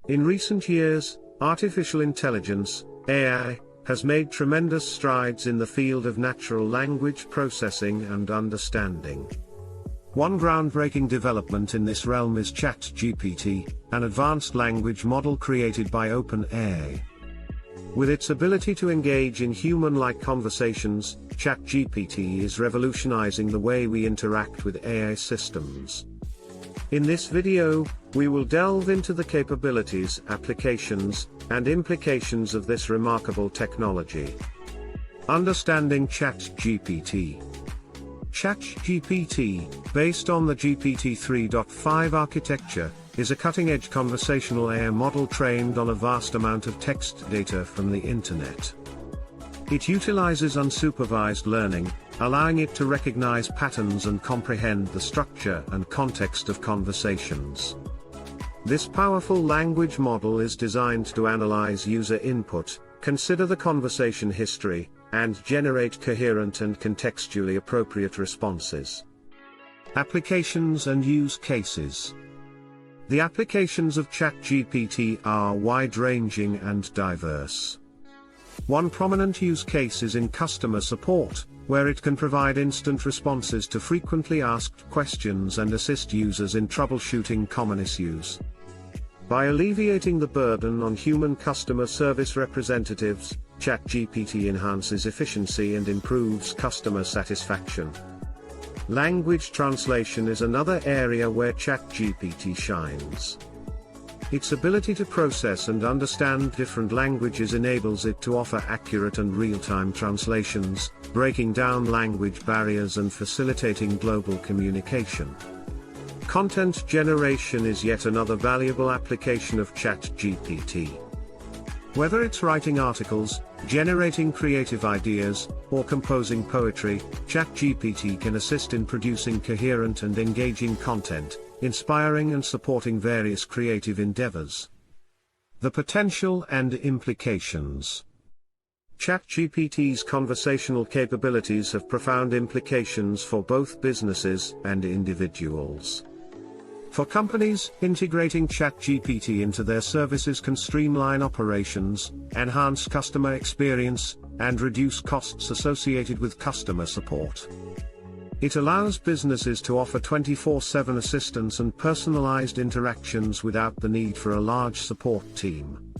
In recent years, artificial intelligence, AI, has made tremendous strides in the field of natural language processing and understanding. One groundbreaking development in this realm is ChatGPT, an advanced language model created by OpenAI. With its ability to engage in human-like conversations, ChatGPT is revolutionizing the way we interact with AI systems. In this video, we will delve into the capabilities, applications, and implications of this remarkable technology. Understanding ChatGPT. ChatGPT, based on the GPT-3.5 architecture, is a cutting-edge conversational AI model trained on a vast amount of text data from the internet. It utilizes unsupervised learning, allowing it to recognize patterns and comprehend the structure and context of conversations. This powerful language model is designed to analyze user input, consider the conversation history, and generate coherent and contextually appropriate responses. Applications and use cases. The applications of ChatGPT are wide-ranging and diverse. One prominent use case is in customer support, where it can provide instant responses to frequently asked questions and assist users in troubleshooting common issues. By alleviating the burden on human customer service representatives, ChatGPT enhances efficiency and improves customer satisfaction. Language translation is another area where ChatGPT shines. Its ability to process and understand different languages enables it to offer accurate and real-time translations, breaking down language barriers and facilitating global communication. Content generation is yet another valuable application of ChatGPT. Whether it's writing articles, generating creative ideas, or composing poetry, ChatGPT can assist in producing coherent and engaging content, inspiring and supporting various creative endeavors. The potential and implications. ChatGPT's conversational capabilities have profound implications for both businesses and individuals. For companies, integrating ChatGPT into their services can streamline operations, enhance customer experience, and reduce costs associated with customer support. It allows businesses to offer 24/7 assistance and personalized interactions without the need for a large support team.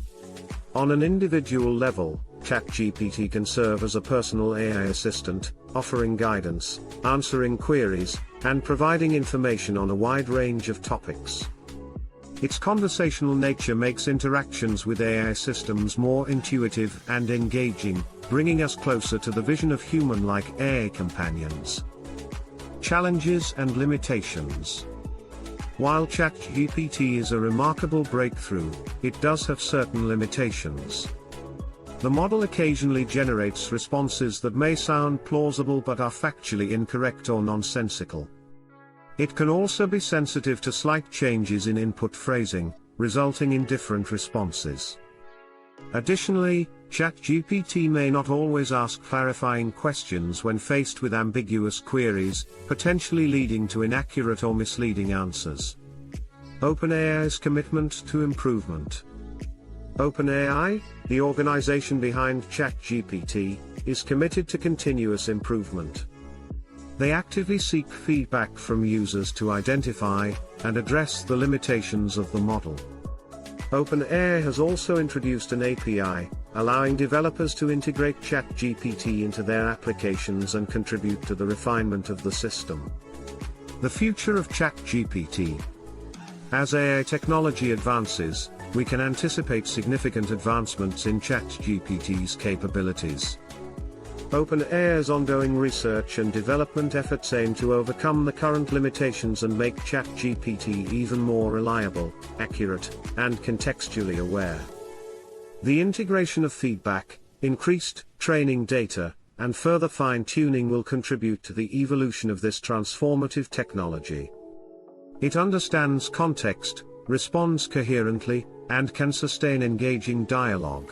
On an individual level, ChatGPT can serve as a personal AI assistant, offering guidance, answering queries, and providing information on a wide range of topics. Its conversational nature makes interactions with AI systems more intuitive and engaging, bringing us closer to the vision of human-like AI companions. Challenges and limitations. While ChatGPT is a remarkable breakthrough, it does have certain limitations. The model occasionally generates responses that may sound plausible but are factually incorrect or nonsensical. It can also be sensitive to slight changes in input phrasing, resulting in different responses. Additionally, ChatGPT may not always ask clarifying questions when faced with ambiguous queries, potentially leading to inaccurate or misleading answers. OpenAI's commitment to improvement. OpenAI, the organization behind ChatGPT, is committed to continuous improvement. They actively seek feedback from users to identify and address the limitations of the model. OpenAI has also introduced an API, allowing developers to integrate ChatGPT into their applications and contribute to the refinement of the system. The future of ChatGPT. As AI technology advances, we can anticipate significant advancements in ChatGPT's capabilities. OpenAI's ongoing research and development efforts aim to overcome the current limitations and make ChatGPT even more reliable, accurate, and contextually aware. The integration of feedback, increased training data, and further fine-tuning will contribute to the evolution of this transformative technology. It understands context, responds coherently, and can sustain engaging dialogue.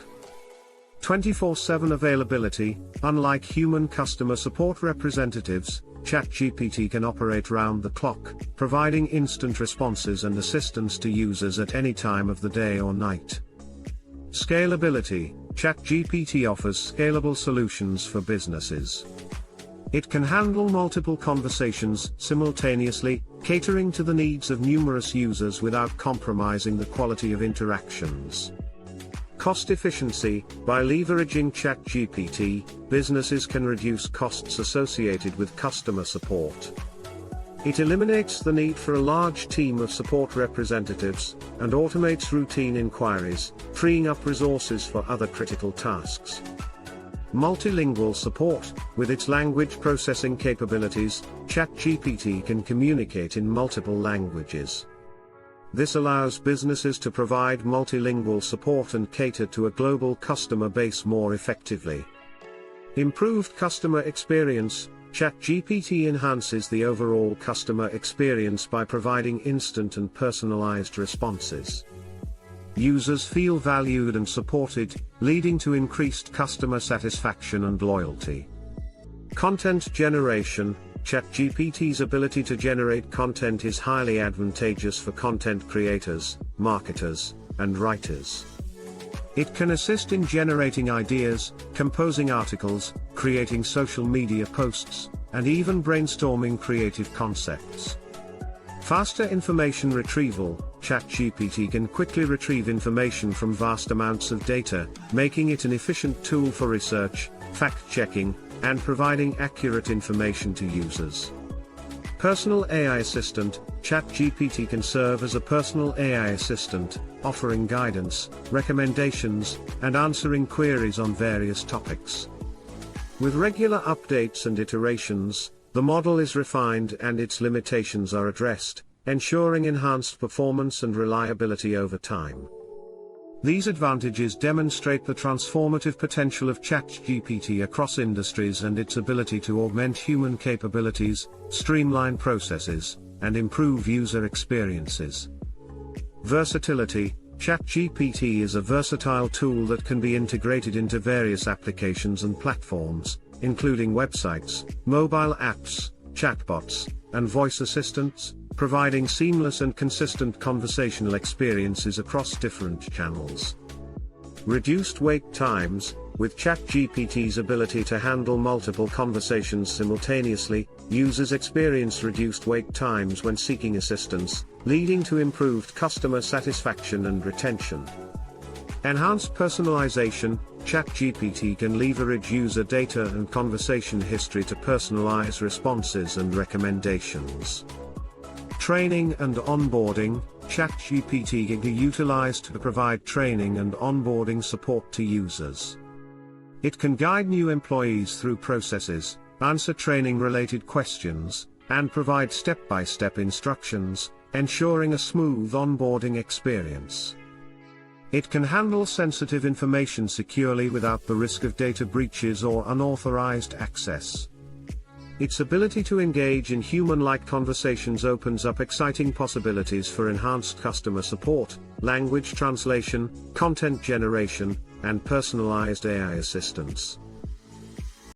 24/7 availability. Unlike human customer support representatives, ChatGPT can operate round the clock, providing instant responses and assistance to users at any time of the day or night. Scalability: ChatGPT offers scalable solutions for businesses. It can handle multiple conversations simultaneously, catering to the needs of numerous users without compromising the quality of interactions. Cost efficiency: by leveraging ChatGPT, businesses can reduce costs associated with customer support. It eliminates the need for a large team of support representatives, and automates routine inquiries, freeing up resources for other critical tasks. Multilingual support: with its language processing capabilities, ChatGPT can communicate in multiple languages. This allows businesses to provide multilingual support and cater to a global customer base more effectively. Improved customer experience: ChatGPT enhances the overall customer experience by providing instant and personalized responses. Users feel valued and supported, leading to increased customer satisfaction and loyalty. Content generation: ChatGPT's ability to generate content is highly advantageous for content creators, marketers, and writers. It can assist in generating ideas, composing articles, creating social media posts, and even brainstorming creative concepts. Faster information retrieval: ChatGPT can quickly retrieve information from vast amounts of data, making it an efficient tool for research, fact-checking, and providing accurate information to users. Personal AI assistant: ChatGPT can serve as a personal AI assistant, offering guidance, recommendations, and answering queries on various topics. With regular updates and iterations, the model is refined and its limitations are addressed, ensuring enhanced performance and reliability over time. These advantages demonstrate the transformative potential of ChatGPT across industries and its ability to augment human capabilities, streamline processes, and improve user experiences. Versatility: ChatGPT is a versatile tool that can be integrated into various applications and platforms, including websites, mobile apps, chatbots, and voice assistants, providing seamless and consistent conversational experiences across different channels. Reduced wait times: with ChatGPT's ability to handle multiple conversations simultaneously, users experience reduced wait times when seeking assistance, leading to improved customer satisfaction and retention. Enhanced personalization: ChatGPT can leverage user data and conversation history to personalize responses and recommendations. Training and onboarding: ChatGPT can be utilized to provide training and onboarding support to users. It can guide new employees through processes, answer training-related questions, and provide step-by-step instructions, ensuring a smooth onboarding experience. It can handle sensitive information securely without the risk of data breaches or unauthorized access. Its ability to engage in human-like conversations opens up exciting possibilities for enhanced customer support, language translation, content generation, and personalized AI assistance.